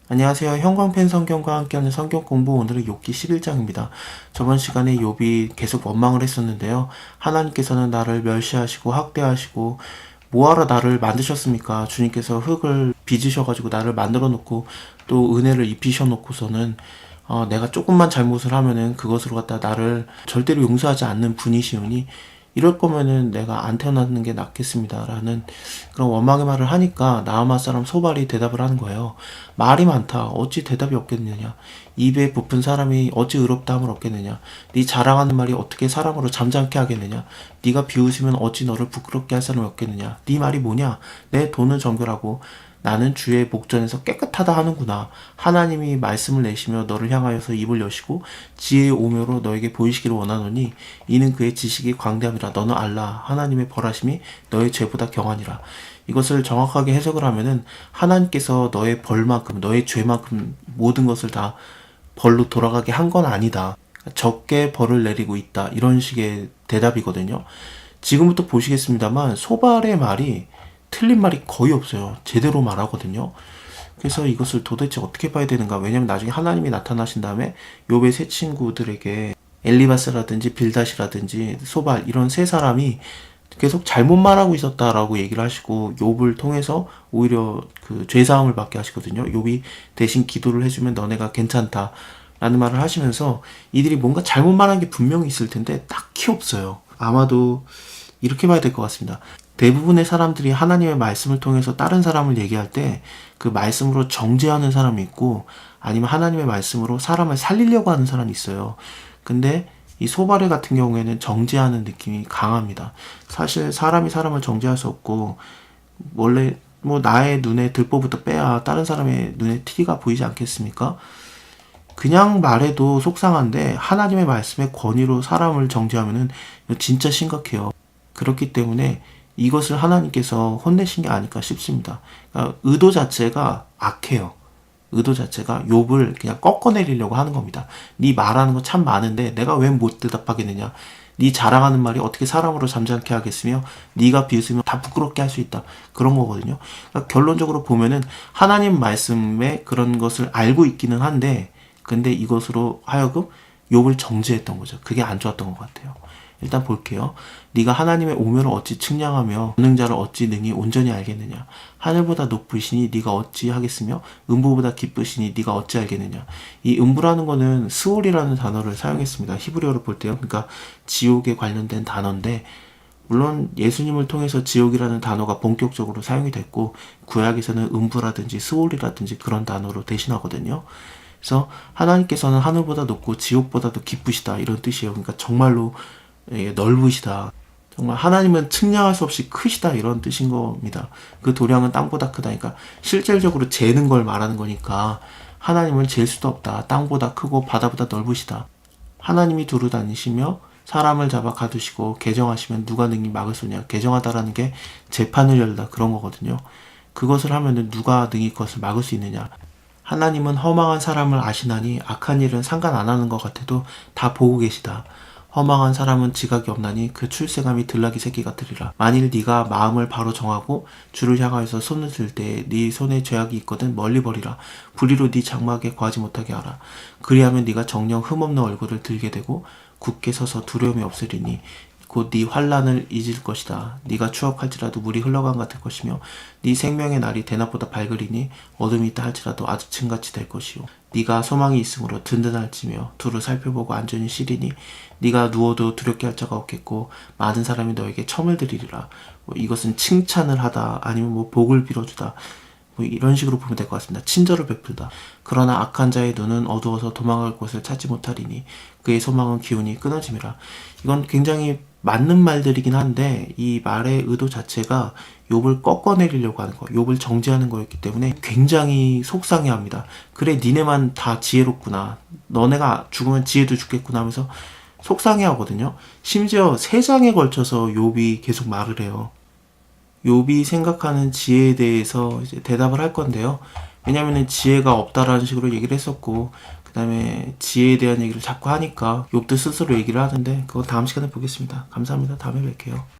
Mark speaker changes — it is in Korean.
Speaker 1: 안녕하세요. 형광펜 성경과 함께하는 성경 공부, 오늘은 욥기 11장입니다. 저번 시간에 욥이 계속 원망을 했었는데요. 하나님께서는 나를 멸시하시고 학대하시고 뭐하러 나를 만드셨습니까? 주님께서 흙을 빚으셔가지고 나를 만들어 놓고 또 은혜를 입히셔 놓고서는 내가 조금만 잘못을 하면은 그것으로 갖다 나를 절대로 용서하지 않는 분이시오니 이럴 거면은 내가 안 태어나는 게 낫겠습니다. 라는 그런 원망의 말을 하니까 나아마 사람 소발이 대답을 하는 거예요. 말이 많다. 어찌 대답이 없겠느냐. 입에 부푼 사람이 어찌 의롭다함을 얻겠느냐. 네 자랑하는 말이 어떻게 사람으로 잠잠케 하겠느냐. 네가 비웃으면 어찌 너를 부끄럽게 할 사람이 없겠느냐. 네 말이 뭐냐. 내 돈은 정결하고 나는 주의 목전에서 깨끗하다 하는구나. 하나님이 말씀을 내시며 너를 향하여서 입을 여시고 지혜의 오묘로 너에게 보이시기를 원하노니 이는 그의 지식이 광대함이라. 너는 알라. 하나님의 벌하심이 너의 죄보다 경하니라. 이것을 정확하게 해석을 하면은 하나님께서 너의 벌만큼, 너의 죄만큼 모든 것을 다 벌로 돌아가게 한 건 아니다. 적게 벌을 내리고 있다. 이런 식의 대답이거든요. 지금부터 보시겠습니다만 소발의 말이 틀린 말이 거의 없어요. 제대로 말하거든요. 그래서 이것을 도대체 어떻게 봐야 되는가? 왜냐면 나중에 하나님이 나타나신 다음에 욥의 세 친구들에게 엘리바스라든지 빌닷이라든지 소발 이런 세 사람이 계속 잘못 말하고 있었다라고 얘기를 하시고 욥을 통해서 오히려 그 죄사함을 받게 하시거든요. 욥이 대신 기도를 해주면 너네가 괜찮다 라는 말을 하시면서 이들이 뭔가 잘못 말한 게 분명히 있을 텐데 딱히 없어요. 아마도 이렇게 봐야 될 것 같습니다. 대부분의 사람들이 하나님의 말씀을 통해서 다른 사람을 얘기할 때 그 말씀으로 정죄하는 사람이 있고 아니면 하나님의 말씀으로 사람을 살리려고 하는 사람이 있어요. 근데 이 소바레 같은 경우에는 정죄하는 느낌이 강합니다. 사실 사람이 사람을 정죄할 수 없고 원래 뭐 나의 눈에 들보부터 빼야 다른 사람의 눈에 티가 보이지 않겠습니까? 그냥 말해도 속상한데 하나님의 말씀의 권위로 사람을 정죄하면은 진짜 심각해요. 그렇기 때문에 이것을 하나님께서 혼내신 게 아닐까 싶습니다. 그러니까 의도 자체가 악해요. 의도 자체가 욥을 그냥 꺾어내리려고 하는 겁니다. 네 말하는 거 참 많은데 내가 왜 못 대답하겠느냐. 네 자랑하는 말이 어떻게 사람으로 잠잠케 하겠으며 네가 비웃으면 다 부끄럽게 할 수 있다. 그런 거거든요. 그러니까 결론적으로 보면은 하나님 말씀에 그런 것을 알고 있기는 한데 근데 이것으로 하여금 욥을 정죄했던 거죠. 그게 안 좋았던 것 같아요. 일단 볼게요. 네가 하나님의 오묘를 어찌 측량하며 권능자를 어찌 능히 온전히 알겠느냐. 하늘보다 높으시니 네가 어찌 하겠으며 음부보다 깊으시니 네가 어찌 알겠느냐. 이 음부라는 거는 스올이라는 단어를 사용했습니다. 히브리어로 볼 때요. 그러니까 지옥에 관련된 단어인데 물론 예수님을 통해서 지옥이라는 단어가 본격적으로 사용이 됐고 구약에서는 음부라든지 스올이라든지 그런 단어로 대신하거든요. 그래서 하나님께서는 하늘보다 높고 지옥보다도 깊으시다 이런 뜻이에요. 그러니까 정말로 넓으시다. 정말 하나님은 측량할 수 없이 크시다 이런 뜻인 겁니다. 그 도량은 땅보다 크다. 그러니까 실질적으로 재는 걸 말하는 거니까 하나님은 잴 수도 없다. 땅보다 크고 바다보다 넓으시다. 하나님이 두루 다니시며 사람을 잡아 가두시고 개정하시면 누가 능히 막을 수 있냐. 개정하다라는 게 재판을 열다 그런 거거든요. 그것을 하면은 누가 능히 그것을 막을 수 있느냐. 하나님은 허망한 사람을 아시나니 악한 일은 상관 안 하는 것 같아도 다 보고 계시다. 허망한 사람은 지각이 없나니 그 출세감이 들나귀 새끼 같으리라. 만일 네가 마음을 바로 정하고 주를 향하여서 손을 들 때 네 손에 죄악이 있거든 멀리 버리라. 불의로 네 장막에 거하지 못하게 하라. 그리하면 네가 정녕 흠없는 얼굴을 들게 되고 굳게 서서 두려움이 없으리니 곧 네 환난을 잊을 것이다. 네가 추억할지라도 물이 흘러간 같을 것이며 네 생명의 날이 대낮보다 밝으리니 어둠이 있다 할지라도 아주층같이 될 것이요. 네가 소망이 있으므로 든든할지며 두루 살펴보고 안전히 쉬리니 네가 누워도 두렵게 할 자가 없겠고 많은 사람이 너에게 첨을 들이리라. 이것은 칭찬을 하다 아니면 복을 빌어주다 이런 식으로 보면 될 것 같습니다. 친절을 베풀다. 그러나 악한 자의 눈은 어두워서 도망갈 곳을 찾지 못하리니 그의 소망은 기운이 끊어짐이라. 이건 굉장히 맞는 말들이긴 한데 이 말의 의도 자체가 욥을 꺾어내리려고 하는 거, 욥을 정죄하는 거였기 때문에 굉장히 속상해합니다. 그래 니네만 다 지혜롭구나. 너네가 죽으면 지혜도 죽겠구나 하면서 속상해하거든요. 심지어 3장에 걸쳐서 욥이 계속 말을 해요. 욥이 생각하는 지혜에 대해서 이제 대답을 할 건데요. 왜냐면은 지혜가 없다라는 식으로 얘기를 했었고 그 다음에 지혜에 대한 얘기를 자꾸 하니까 욥도 스스로 얘기를 하는데 그거 다음 시간에 보겠습니다. 감사합니다. 다음에 뵐게요.